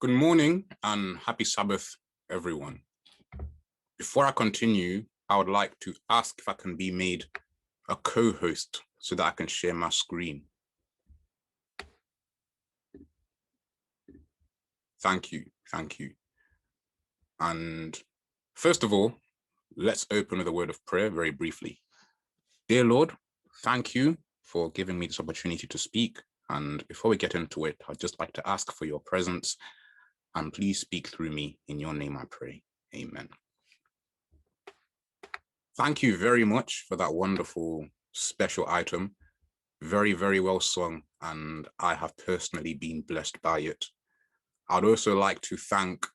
Good morning and happy Sabbath, everyone. Before I continue, I would like to ask if I can be made a co-host so that I can share my screen. Thank you. And first of all, let's open with a word of prayer very briefly. Dear Lord, thank you for giving me this opportunity to speak. And before we get into it, I'd just like to ask for your presence and please speak through me. In your name I pray. Amen. Thank you very much for that wonderful special item. Very, very well sung, and I have personally been blessed by it. I'd also like to thank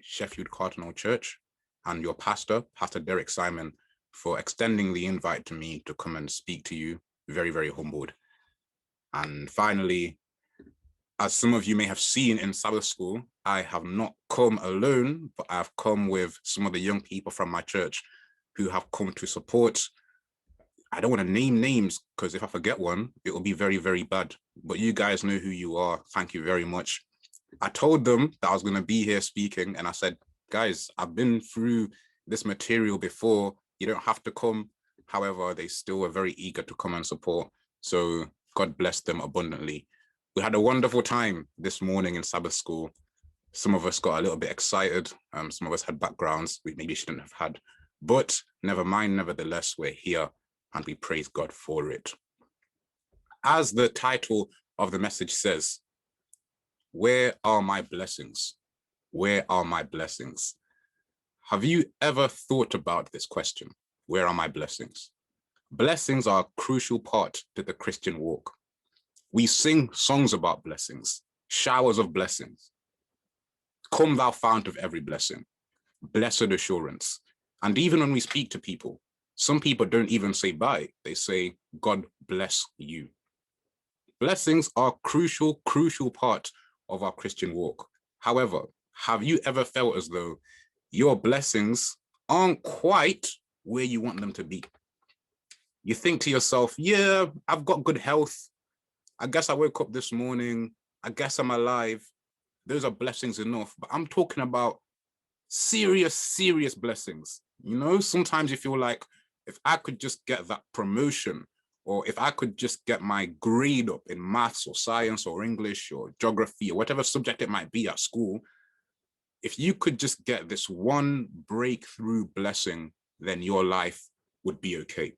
Sheffield Cardinal Church and your pastor, Pastor Derek Simon, for extending the invite to me to come and speak to you. Very, very humbled. And finally, as some of you may have seen in Sabbath school, I have not come alone, but I've come with some of the young people from my church who have come to support. I don't want to name names because if I forget one, it will be very, very bad. But you guys know who you are. Thank you very much. I told them that I was going to be here speaking, and I said, guys, I've been through this material before. You don't have to come. However, they still were very eager to come and support. So God bless them abundantly. We had a wonderful time this morning in Sabbath school. Some of us got a little bit excited. Some of us had backgrounds we maybe shouldn't have had. But never mind, nevertheless, we're here and we praise God for it. As the title of the message says, where are my blessings? Where are my blessings? Have you ever thought about this question? Where are my blessings? Blessings are a crucial part to the Christian walk. We sing songs about blessings, showers of blessings. Come thou fount of every blessing, blessed assurance. And even when we speak to people, some people don't even say bye. They say, God bless you. Blessings are a crucial part of our Christian walk. However, have you ever felt as though your blessings aren't quite where you want them to be? You think to yourself, yeah, I've got good health. I guess I woke up this morning. I guess I'm alive. Those are blessings enough. But I'm talking about serious blessings. You know, sometimes you feel like if I could just get that promotion, or if I could just get my grade up in maths or science or English or geography or whatever subject it might be at school, if you could just get this one breakthrough blessing, then your life would be okay.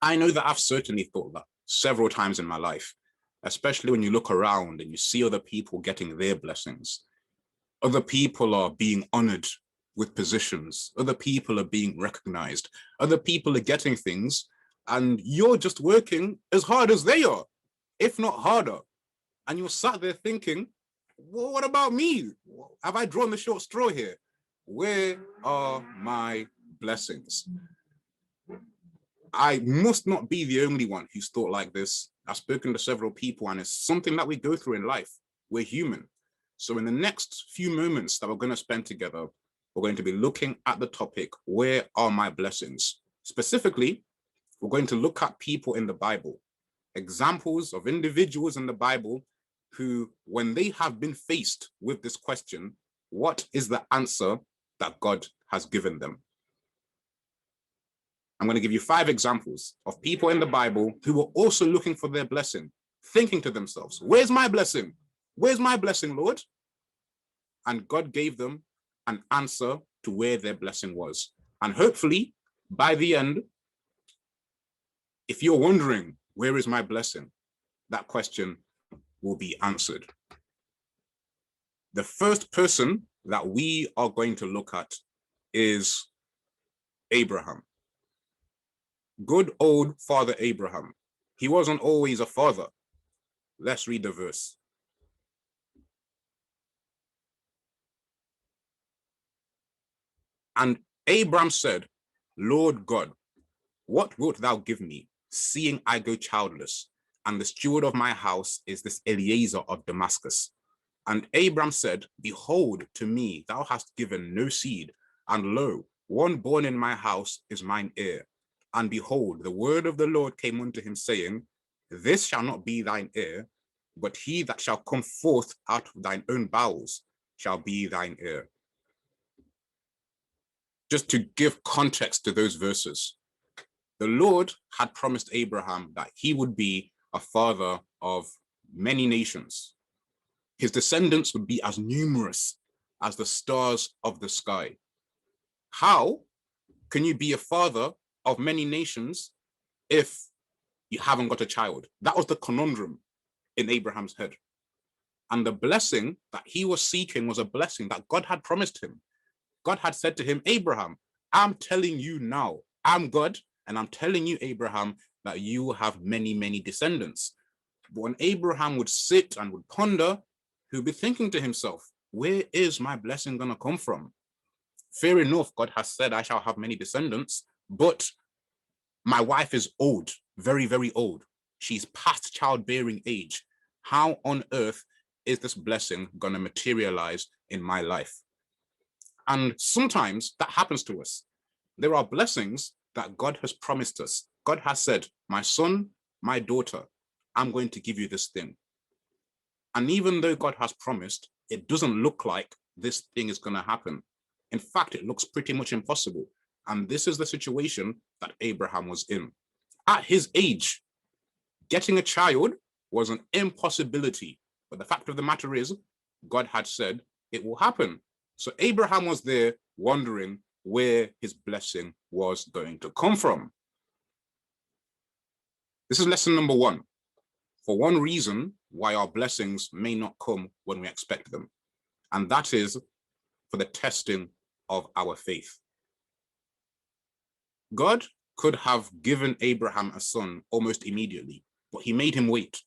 I know that I've certainly thought that several times in my life, especially when you look around and you see other people getting their blessings. Other people are being honored with positions. Other people are being recognized. Other people are getting things, and you're just working as hard as they are, if not harder. And you're sat there thinking, well, what about me? Have I drawn the short straw here? Where are my blessings? I must not be the only one who's thought like this. I've spoken to several people, and it's something that we go through in life. We're human. So in the next few moments that we're going to spend together, we're going to be looking at the topic, where are my blessings? Specifically, we're going to look at people in the Bible, examples of individuals in the Bible who, when they have been faced with this question, what is the answer that God has given them? I'm going to give you 5 examples of people in the Bible who were also looking for their blessing, thinking to themselves, where's my blessing? Where's my blessing, Lord? And God gave them an answer to where their blessing was. And hopefully, by the end, if you're wondering, where is my blessing? That question will be answered. The first person that we are going to look at is Abraham. Good old Father Abraham. He wasn't always a father. Let's read the verse. And Abram said, Lord God, what wilt thou give me, seeing I go childless, and the steward of my house is this Eliezer of Damascus? And Abram said, behold, to me thou hast given no seed, and lo, one born in my house is mine heir. And behold, the word of the Lord came unto him, saying, this shall not be thine heir, but he that shall come forth out of thine own bowels shall be thine heir. Just to give context to those verses, the Lord had promised Abraham that he would be a father of many nations. His descendants would be as numerous as the stars of the sky. How can you be a father of many nations if you haven't got a child? That was the conundrum in Abraham's head. And the blessing that he was seeking was a blessing that God had promised him. God had said to him, Abraham, I'm telling you now, I'm God, and I'm telling you, Abraham, that you will have many, many descendants. But when Abraham would sit and would ponder, he would be thinking to himself, where is my blessing going to come from? Fair enough, God has said I shall have many descendants, but my wife is old, very, very old. She's past childbearing age. How on earth is this blessing going to materialize in my life? And sometimes that happens to us. There are blessings that God has promised us. God has said, my son, my daughter, I'm going to give you this thing. And even though God has promised, it doesn't look like this thing is going to happen. In fact, it looks pretty much impossible. And this is the situation that Abraham was in. At his age, getting a child was an impossibility. But the fact of the matter is, God had said it will happen. So Abraham was there wondering where his blessing was going to come from. This is lesson number one. For one reason why our blessings may not come when we expect them, and that is for the testing of our faith. God could have given Abraham a son almost immediately, but he made him wait.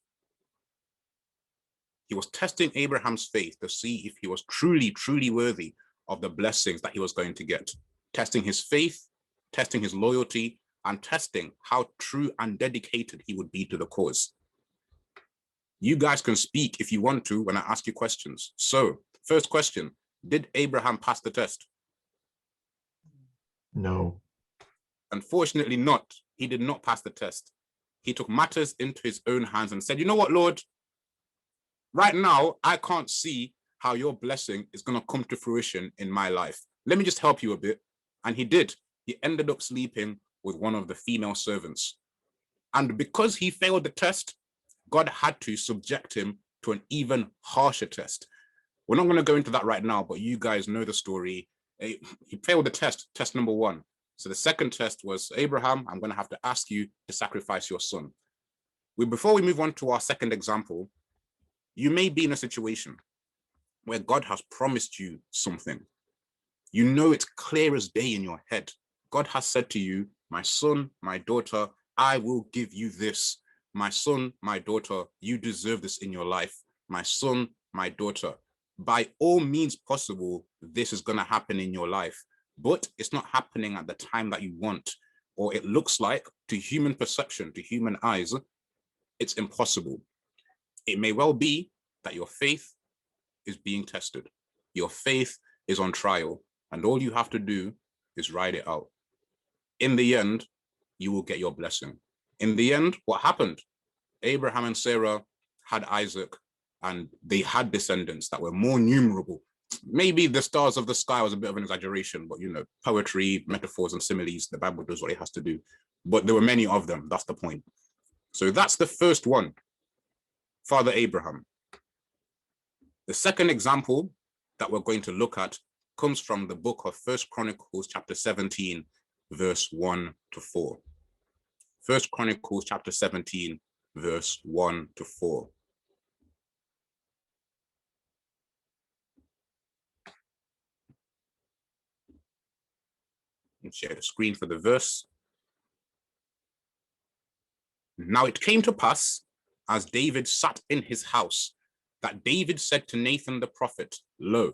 He was testing Abraham's faith to see if he was truly, truly worthy of the blessings that he was going to get. Testing his faith, testing his loyalty, and testing how true and dedicated he would be to the cause. You guys can speak if you want to when I ask you questions. So, first question, did Abraham pass the test? No. Unfortunately not. He did not pass the test. He took matters into his own hands and said, you know what, Lord? Right now, I can't see how your blessing is going to come to fruition in my life. Let me just help you a bit. And he did. He ended up sleeping with one of the female servants. And because he failed the test, God had to subject him to an even harsher test. We're not going to go into that right now, but you guys know the story. He failed the test number one. So the second test was, Abraham, I'm going to have to ask you to sacrifice your son. Before we move on to our second example, you may be in a situation where God has promised you something. You know it's clear as day in your head. God has said to you, my son, my daughter, I will give you this. My son, my daughter, you deserve this in your life. My son, my daughter, by all means possible, this is going to happen in your life, but it's not happening at the time that you want, or it looks like, to human perception, to human eyes, it's impossible. It may well be that your faith is being tested. Your faith is on trial, and all you have to do is ride it out. In the end, you will get your blessing. In the end, what happened? Abraham and Sarah had Isaac, and they had descendants that were more numerable. Maybe the stars of the sky was a bit of an exaggeration, but you know, poetry, metaphors, and similes, the Bible does what it has to do. But there were many of them, that's the point. So that's the first one, Father Abraham. The second example that we're going to look at comes from the book of 1 Chronicles chapter 17, verse 1 to 4. 1 Chronicles chapter 17, verse 1 to 4. And share the screen for the verse. Now it came to pass, as David sat in his house, that David said to Nathan the prophet, Lo,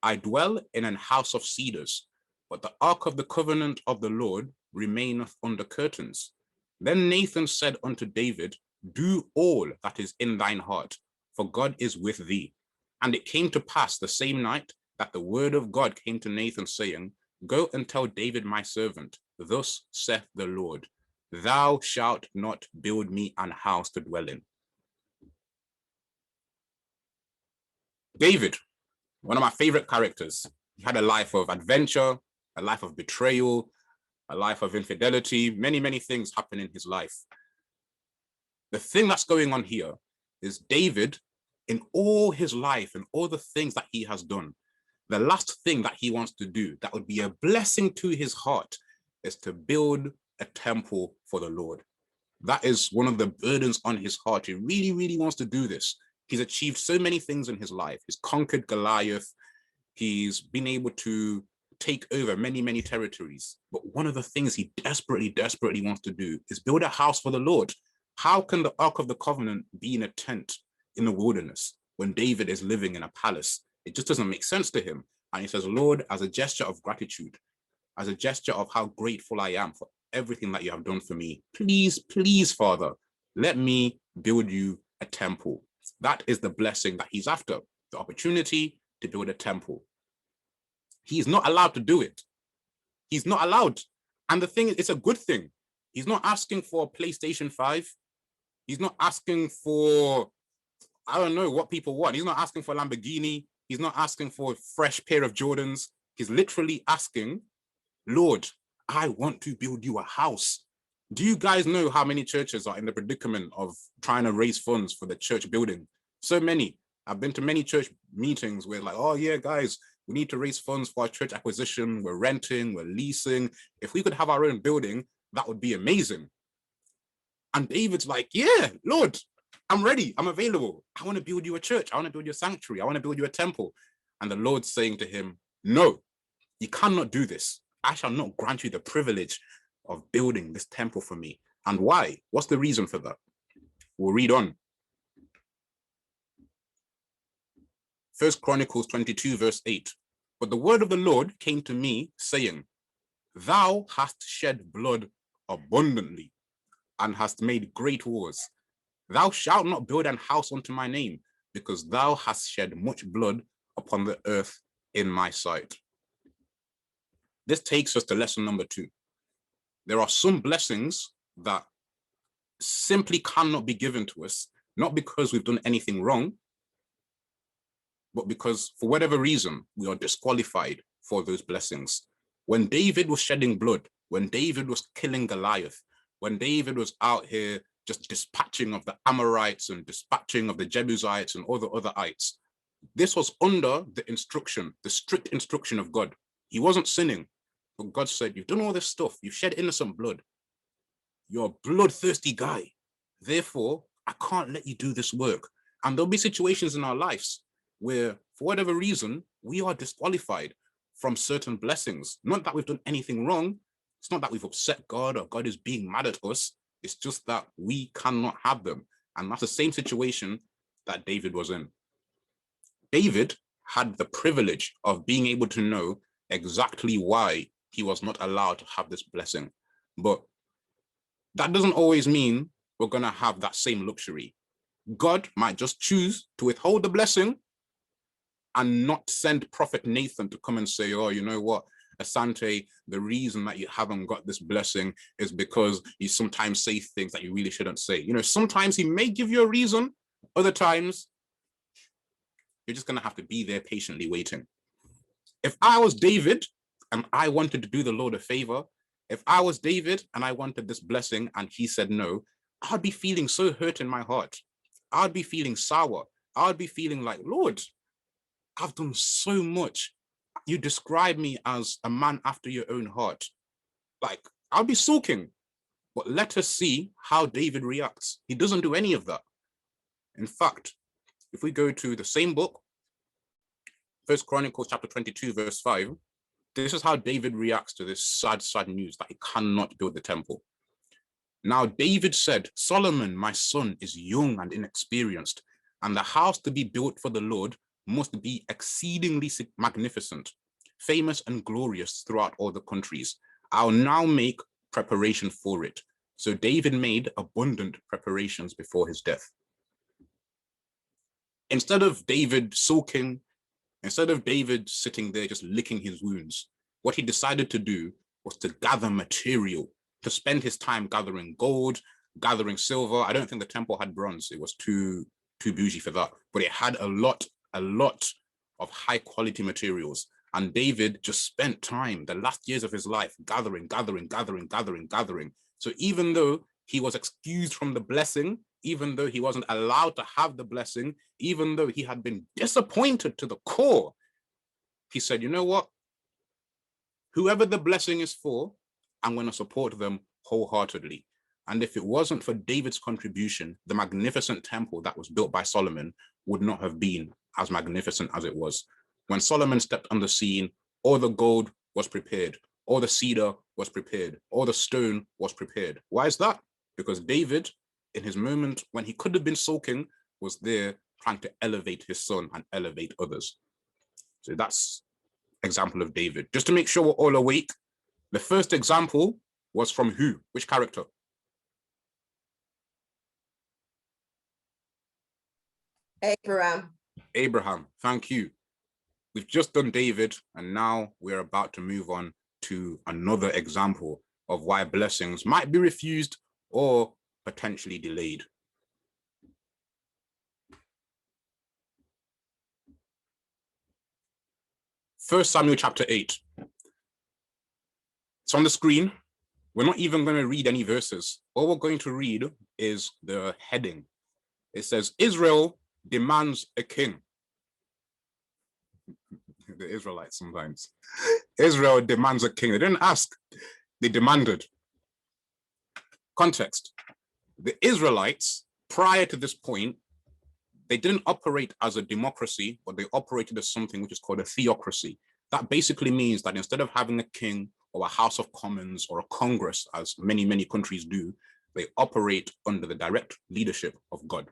I dwell in an house of cedars, but the ark of the covenant of the Lord remaineth under curtains. Then Nathan said unto David, Do all that is in thine heart, for God is with thee. And it came to pass the same night that the word of God came to Nathan, saying, Go and tell David my servant, Thus saith the Lord, Thou shalt not build me an house to dwell in. David, one of my favorite characters. He had a life of adventure, a life of betrayal, a life of infidelity, many, many things happen in his life. The thing that's going on here is David, in all his life and all the things that he has done, the last thing that he wants to do that would be a blessing to his heart is to build a temple for the Lord. That is one of the burdens on his heart. He really, really wants to do this. He's achieved so many things in his life. He's conquered Goliath. He's been able to take over many, many territories. But one of the things he desperately, desperately wants to do is build a house for the Lord. How can the Ark of the Covenant be in a tent in the wilderness when David is living in a palace? It just doesn't make sense to him. And he says, Lord, as a gesture of gratitude, as a gesture of how grateful I am for everything that you have done for me, please, please, Father, let me build you a temple. That is the blessing that he's after, the opportunity to build a temple. He's not allowed to do it. He's not allowed. And the thing is, it's a good thing. He's not asking for a PlayStation 5. He's not asking for, I don't know what people want. He's not asking for a Lamborghini. He's not asking for a fresh pair of Jordans. He's literally asking, Lord, I want to build you a house. Do you guys know how many churches are in the predicament of trying to raise funds for the church building? So many. I've been to many church meetings where like, oh yeah, guys, we need to raise funds for our church acquisition. We're renting, we're leasing. If we could have our own building, that would be amazing. And David's like, yeah, Lord, I'm ready. I'm available. I want to build you a church. I want to build you a sanctuary. I want to build you a temple. And the Lord's saying to him, no, you cannot do this. I shall not grant you the privilege of building this temple for me. And why? What's the reason for that? We'll read on. 1 Chronicles 22, verse 8. But the word of the Lord came to me, saying, Thou hast shed blood abundantly, and hast made great wars. Thou shalt not build an house unto my name, because thou hast shed much blood upon the earth in my sight. This takes us to lesson number 2. There are some blessings that simply cannot be given to us, not because we've done anything wrong, but because for whatever reason, we are disqualified for those blessings. When David was shedding blood, when David was killing Goliath, when David was out here just dispatching of the Amorites and dispatching of the Jebusites and all the other ites, this was under the instruction, the strict instruction of God. He wasn't sinning, but God said, you've done all this stuff. You've shed innocent blood. You're a bloodthirsty guy. Therefore, I can't let you do this work. And there'll be situations in our lives where, for whatever reason, we are disqualified from certain blessings. Not that we've done anything wrong. It's not that we've upset God or God is being mad at us. It's just that we cannot have them. And that's the same situation that David was in. David had the privilege of being able to know exactly why he was not allowed to have this blessing. But that doesn't always mean we're going to have that same luxury. God might just choose to withhold the blessing and not send Prophet Nathan to come and say, oh, you know what, Asante, the reason that you haven't got this blessing is because you sometimes say things that you really shouldn't say. You know, sometimes he may give you a reason. Other times, you're just going to have to be there patiently waiting. If I was David and I wanted to do the Lord a favor, if I was David and I wanted this blessing and he said no, I'd be feeling so hurt in my heart. I'd be feeling sour. I'd be feeling like, Lord, I've done so much. You describe me as a man after your own heart. Like, I'll be sulking. But let us see how David reacts. He doesn't do any of that. In fact, if we go to the same book, 1 Chronicles chapter 22, verse 5, this is how David reacts to this sad, sad news that he cannot build the temple. Now, David said, Solomon, my son, is young and inexperienced, and the house to be built for the Lord must be exceedingly magnificent, famous and glorious throughout all the countries. I'll now make preparation for it. So David made abundant preparations before his death. Instead of David sulking, instead of David sitting there just licking his wounds, what he decided to do was to gather material, to spend his time gathering gold, gathering silver. I don't think the temple had bronze. It was too bougie for that, but it had a lot a lot of high quality materials. And David just spent time, the last years of his life, gathering. So even though he was excused from the blessing, even though he wasn't allowed to have the blessing, even though he had been disappointed to the core, he said, you know what? Whoever the blessing is for, I'm going to support them wholeheartedly. And if it wasn't for David's contribution, the magnificent temple that was built by Solomon would not have been as magnificent as it was. When Solomon stepped on the scene, all the gold was prepared, all the cedar was prepared, all the stone was prepared. Why is that? Because David, in his moment when he could have been sulking, was there trying to elevate his son and elevate others. So that's example of David. Just to make sure we're all awake, the first example was from who? Which character? Abraham. Abraham, thank you. We've just done David, and now we're about to move on to another example of why blessings might be refused or potentially delayed. 1 Samuel chapter 8. It's on the screen. We're not even going to read any verses. All we're going to read is the heading. It says, Israel demands a king. The Israelites sometimes. Israel demands a king. They didn't ask, they demanded. Context. The Israelites, prior to this point, they didn't operate as a democracy, but they operated as something which is called a theocracy. That basically means that instead of having a king or a House of Commons or a Congress, as many, many countries do, they operate under the direct leadership of God.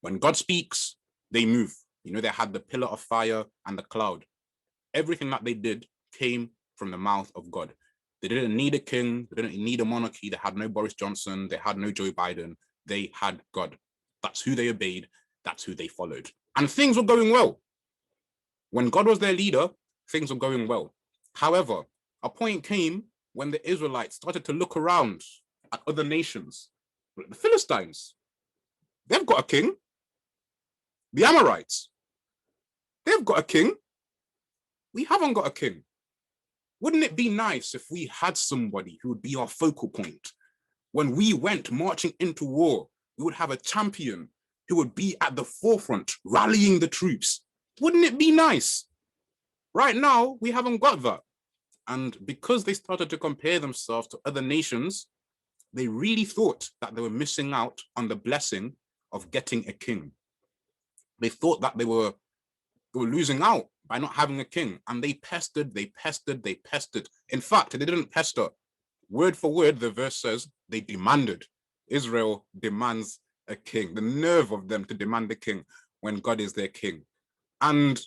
When God speaks, they move. You know, they had the pillar of fire and the cloud. Everything that they did came from the mouth of God. They didn't need a king. They didn't need a monarchy. They had no Boris Johnson. They had no Joe Biden. They had God. That's who they obeyed. That's who they followed. And things were going well. When God was their leader, things were going well. However, a point came when the Israelites started to look around at other nations. The Philistines, they've got a king. The Amorites, they've got a king. We haven't got a king. Wouldn't it be nice if we had somebody who would be our focal point? When we went marching into war, we would have a champion who would be at the forefront, rallying the troops. Wouldn't it be nice? Right now, we haven't got that. And because they started to compare themselves to other nations, they really thought that they were missing out on the blessing of getting a king. They thought that they were losing out by not having a king. And they pestered. In fact, they didn't pester. Word for word, the verse says they demanded. Israel demands a king. The nerve of them to demand a king when God is their king. And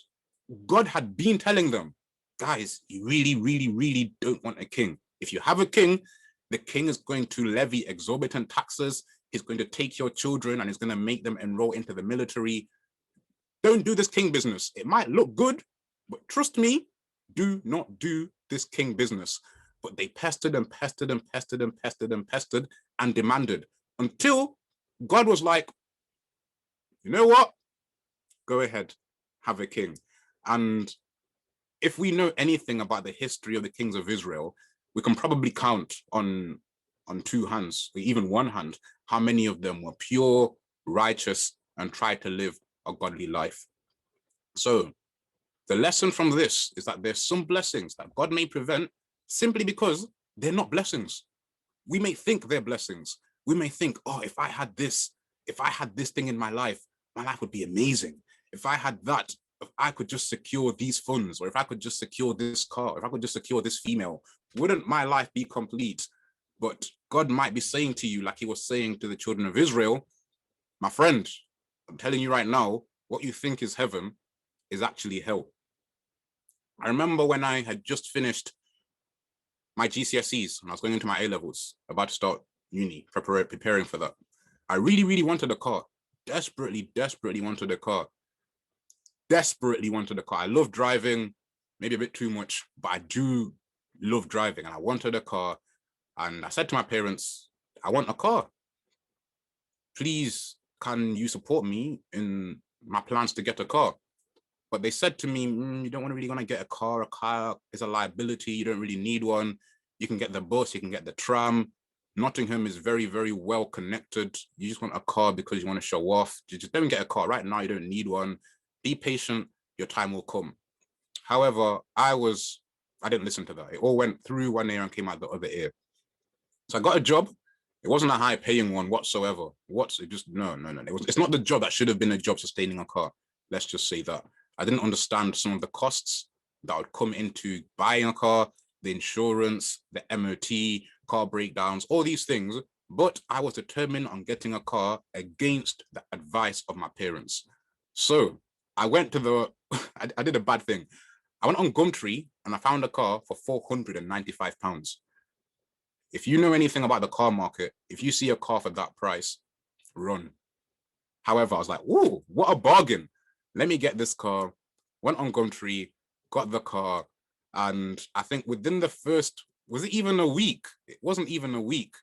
God had been telling them, guys, you really don't want a king. If you have a king, the king is going to levy exorbitant taxes. He's going to take your children and he's going to make them enroll into the military. Don't do this king business. It might look good, but trust me, do not do this king business. But they pestered and demanded until God was like, you know what? Go ahead, have a king. And if we know anything about the history of the kings of Israel, we can probably count on two hands, or even one hand, how many of them were pure, righteous, and tried to live a godly life. So the lesson from this is that there's some blessings that God may prevent simply because they're not blessings. We may think they're blessings. We may think, oh, if I had this thing in my life would be amazing. If I had that, if I could just secure these funds, or if I could just secure this car, if I could just secure this female, wouldn't my life be complete? But God might be saying to you, like he was saying to the children of Israel, my friend, I'm telling you right now, what you think is heaven is actually hell. I remember when I had just finished my GCSEs and I was going into my A-levels, about to start uni, preparing for that. I really wanted a car. Desperately wanted a car. I love driving, maybe a bit too much, but I do love driving and I wanted a car. And I said to my parents, I want a car. Please, can you support me in my plans to get a car? But they said to me, you don't really want to get a car. A car is a liability. You don't really need one. You can get the bus, you can get the tram. Nottingham is very, very well connected. You just want a car because you want to show off. You just don't get a car right now. You don't need one. Be patient. Your time will come. However, I didn't listen to that. It all went through one ear and came out the other ear. So I got a job. It wasn't a high paying one whatsoever. No. It's not the job that should have been a job sustaining a car. Let's just say that. I didn't understand some of the costs that would come into buying a car, the insurance, the MOT, car breakdowns, all these things. But I was determined on getting a car against the advice of my parents. So I went to I did a bad thing. I went on Gumtree and I found a car for £495. If you know anything about the car market, if you see a car for that price, run. However, I was like, ooh, what a bargain. Let me get this car. Went on Gumtree, got the car. And I think within the first, was it even a week? It wasn't even a week.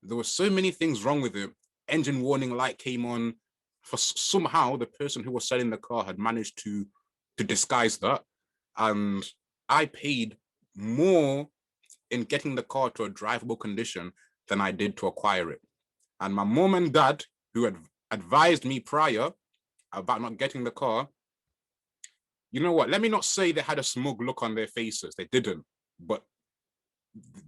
There were so many things wrong with it. Engine warning light came on. For somehow, the person who was selling the car had managed to disguise that. And I paid more in getting the car to a drivable condition than I did to acquire it. And my mom and dad, who had advised me prior about not getting the car, you know what? Let me not say they had a smug look on their faces. They didn't, but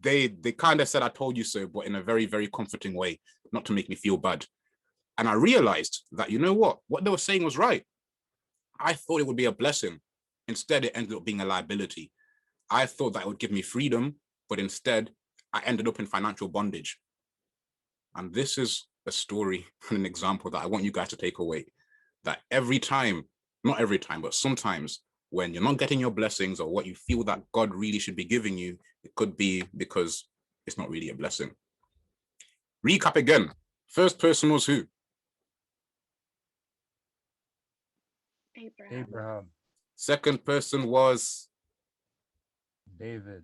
they kind of said, I told you so, but in a very, very comforting way, not to make me feel bad. And I realized that, you know what they were saying was right. I thought it would be a blessing. Instead, it ended up being a liability. I thought that it would give me freedom, but instead, I ended up in financial bondage. And this is a story and an example that I want you guys to take away. That every time, not every time, but sometimes when you're not getting your blessings or what you feel that God really should be giving you, it could be because it's not really a blessing. Recap again. First person was who? Abraham. Second person was David.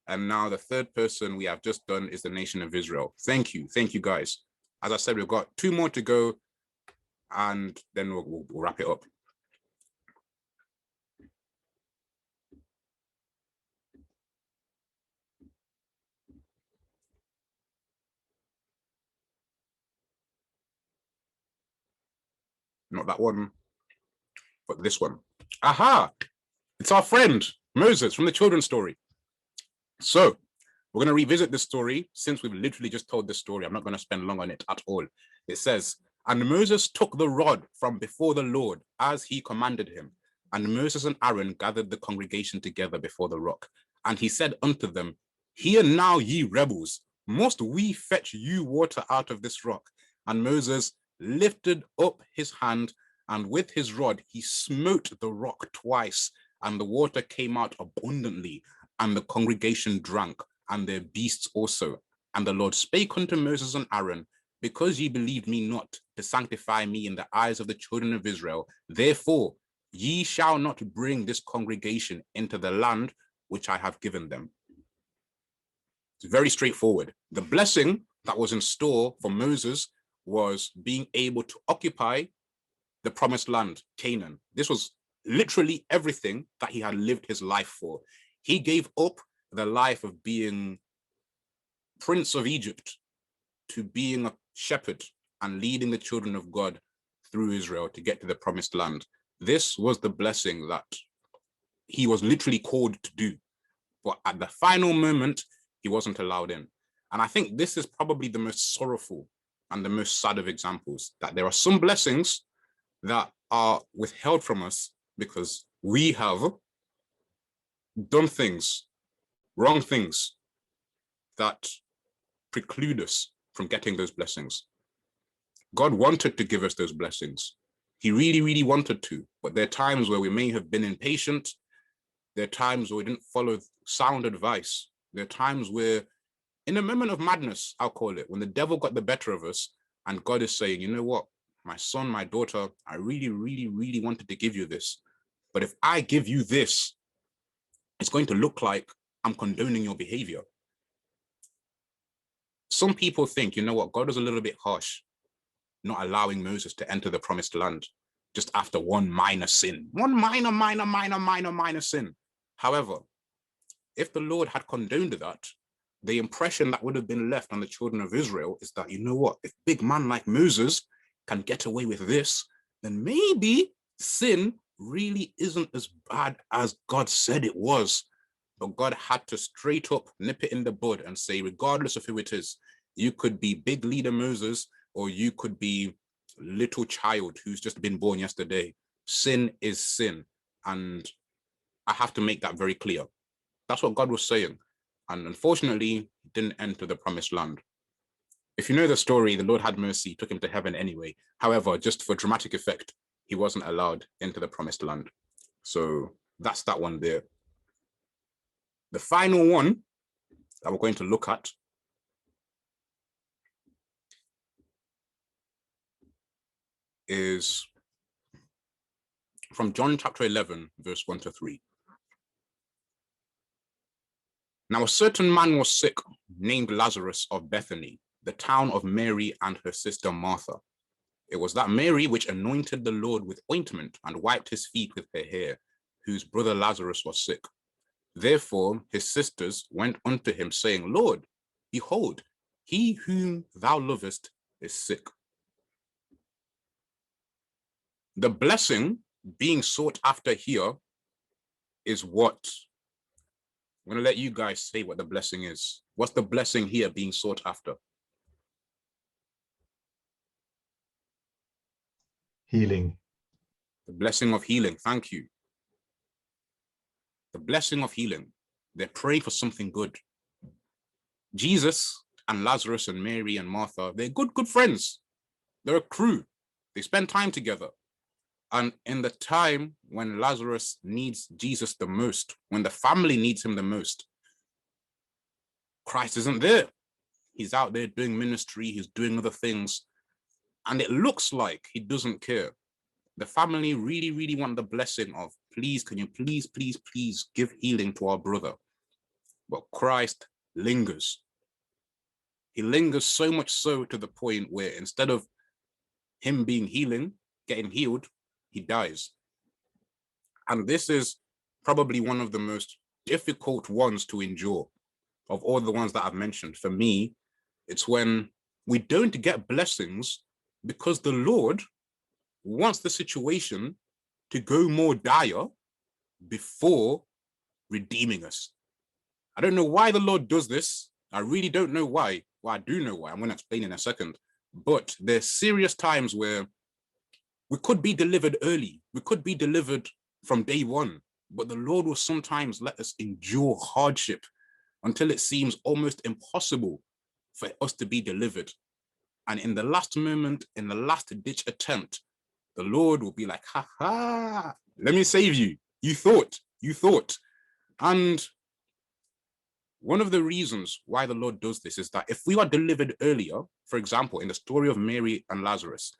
And now the third person we have just done is the nation of Israel. Thank you guys. As I said, we've got 2 more to go and then we'll wrap it up. Not that one, but this one. Aha! It's our friend, Moses, from the children's story. So we're going to revisit this story since we've literally just told this story. I'm not going to spend long on it at all. It says, and Moses took the rod from before the Lord as he commanded him. And Moses and Aaron gathered the congregation together before the rock. And he said unto them, hear now, ye rebels, must we fetch you water out of this rock? And Moses lifted up his hand, and with his rod he smote the rock twice, and the water came out abundantly, and the congregation drank, and their beasts also. And the Lord spake unto Moses and Aaron, because ye believed me not to sanctify me in the eyes of the children of Israel, therefore ye shall not bring this congregation into the land which I have given them. It's very straightforward. The blessing that was in store for Moses was being able to occupy the promised land, Canaan. This was literally everything that he had lived his life for. He gave up the life of being Prince of Egypt to being a shepherd and leading the children of God through Israel to get to the promised land. This was the blessing that he was literally called to do. But at the final moment, he wasn't allowed in. And I think this is probably the most sorrowful and the most sad of examples, that there are some blessings that are withheld from us because we have done things, wrong things, that preclude us from getting those blessings. God wanted to give us those blessings. He really, really wanted to, but there are times where we may have been impatient. There are times where we didn't follow sound advice. There are times where, in a moment of madness, I'll call it, when the devil got the better of us and God is saying, you know what, my son, my daughter, I really, really, really wanted to give you this. But if I give you this, it's going to look like I'm condoning your behavior. Some people think, you know what, God was a little bit harsh, not allowing Moses to enter the promised land. just after one minor sin, one minor sin. However, if the Lord had condoned that, the impression that would have been left on the children of Israel is that, you know what, if big man like Moses can get away with this, then maybe sin really isn't as bad as God said it was. But God had to straight up nip it in the bud and say, regardless of who it is, you could be big leader Moses, or you could be little child who's just been born yesterday. Sin is sin. And I have to make that very clear. That's what God was saying. And unfortunately, he didn't enter the promised land. If you know the story, the Lord had mercy, took him to heaven anyway. However, just for dramatic effect, he wasn't allowed into the promised land. So that's that one there. The final one that we're going to look at is from John chapter 11, verse 1 to 3. Now a certain man was sick, named Lazarus of Bethany, the town of Mary and her sister Martha. It was that Mary which anointed the Lord with ointment and wiped his feet with her hair, whose brother Lazarus was sick. Therefore his sisters went unto him, saying, Lord, behold, he whom thou lovest is sick. The blessing being sought after here is what? I'm going to let you guys say what the blessing is. What's the blessing here being sought after? Healing. The blessing of healing. Thank you. The blessing of healing. They're praying for something good. Jesus and Lazarus and Mary and Martha, they're good friends. They're a crew. They spend time together. And in the time when Lazarus needs Jesus the most, when the family needs him the most, Christ isn't there. He's out there doing ministry. He's doing other things. And it looks like he doesn't care. The family really want the blessing of, please, can you please give healing to our brother? But Christ lingers. He lingers so much so to the point where instead of him getting healed, he dies. And this is probably one of the most difficult ones to endure of all the ones that I've mentioned. For me, it's when we don't get blessings because the Lord wants the situation to go more dire before redeeming us. I don't know why the Lord does this. I really don't know why. Well, I do know why. I'm going to explain in a second. But there's serious times where we could be delivered early. We could be delivered from day one. But the Lord will sometimes let us endure hardship until it seems almost impossible for us to be delivered. And in the last moment, in the last ditch attempt, the Lord will be like, ha ha, let me save you. You thought. And one of the reasons why the Lord does this is that if we are delivered earlier, for example, in the story of Mary and Lazarus,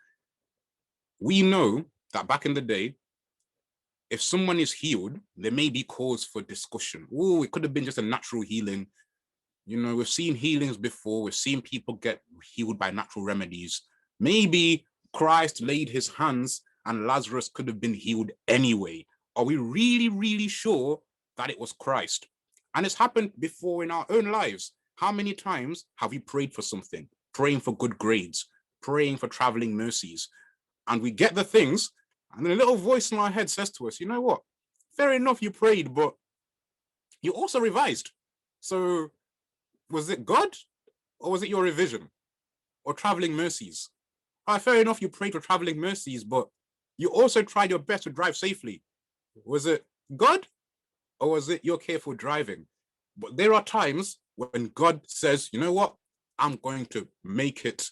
we know that back in the day, if someone is healed, there may be cause for discussion. Oh, it could have been just a natural healing. You know, we've seen healings before. We've seen people get healed by natural remedies. Maybe Christ laid his hands and Lazarus could have been healed anyway. Are we really sure that it was Christ? And it's happened before in our own lives. How many times have we prayed for something? Praying for good grades, praying for traveling mercies. And we get the things, and then a little voice in our head says to us, you know what? Fair enough, you prayed, but you also revised. So was it God or was it your revision or traveling mercies? Fair enough, you prayed for traveling mercies, but you also tried your best to drive safely. Was it God or was it your careful driving? But there are times when God says, you know what? I'm going to make it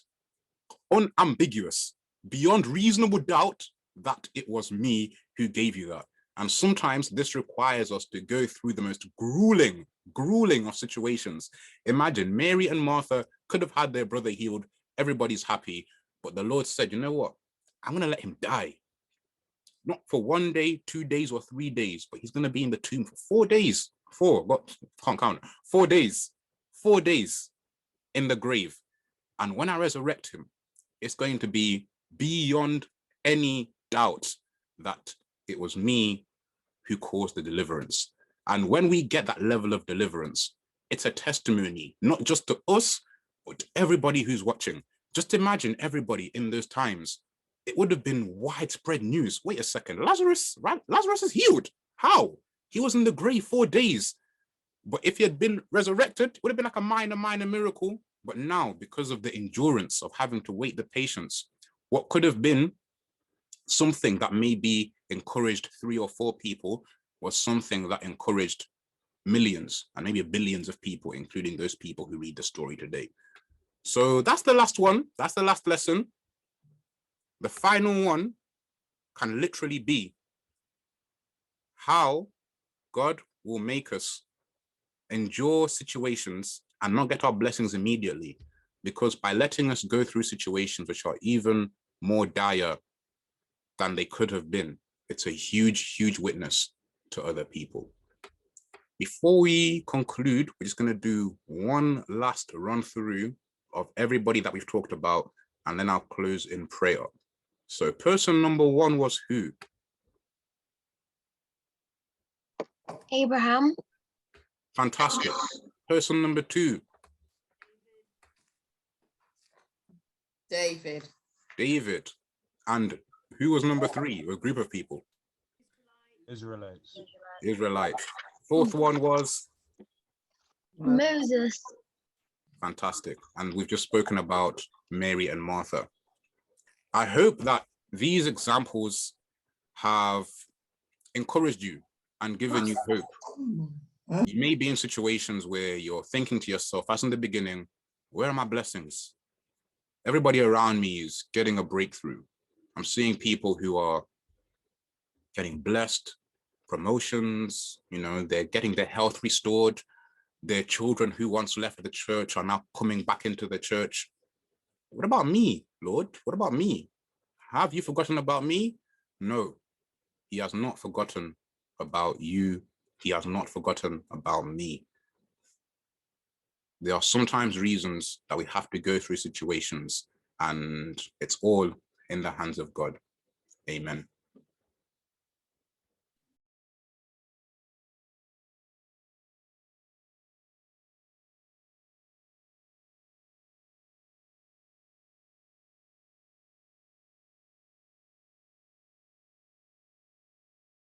unambiguous, beyond reasonable doubt, that it was me who gave you that. And sometimes this requires us to go through the most grueling of situations. Imagine Mary and Martha could have had their brother healed. Everybody's happy. But the Lord said, you know what? I'm going to let him die. Not for 1 day, 2 days, or 3 days, but he's going to be in the tomb for 4 days. Can't count. 4 days. 4 days in the grave. And when I resurrect him, it's going to be beyond any doubt that it was me who caused the deliverance. And when we get that level of deliverance, it's a testimony, not just to us, but to everybody who's watching. Just imagine everybody in those times. It would have been widespread news. Wait a second, Lazarus, right? Lazarus is healed. How? He was in the grave 4 days. But if he had been resurrected, it would have been like a minor miracle. But now, because of the endurance of having to wait the patience, what could have been something that maybe encouraged 3 or 4 people was something that encouraged millions and maybe billions of people, including those people who read the story today. So that's the last one. That's the last lesson. The final one can literally be how God will make us endure situations and not get our blessings immediately, because by letting us go through situations which are even more dire than they could have been, it's a huge witness to other people. Before we conclude, we're just going to do one last run through of everybody that we've talked about, and then I'll close in prayer. So person number 1 was who? Abraham. Fantastic. Person number 2? David. David. And who was number 3? A group of people. Israelites. Israelites. 4th one was? Moses. Fantastic. And we've just spoken about Mary and Martha. I hope that these examples have encouraged you and given you hope. You may be in situations where you're thinking to yourself, as in the beginning, where are my blessings? Everybody around me is getting a breakthrough. I'm seeing people who are getting blessed, promotions, they're getting their health restored. Their children who once left the church are now coming back into the church. What about me, Lord? What about me? Have you forgotten about me? No, he has not forgotten about you. He has not forgotten about me. There are sometimes reasons that we have to go through situations, and it's all in the hands of God. Amen.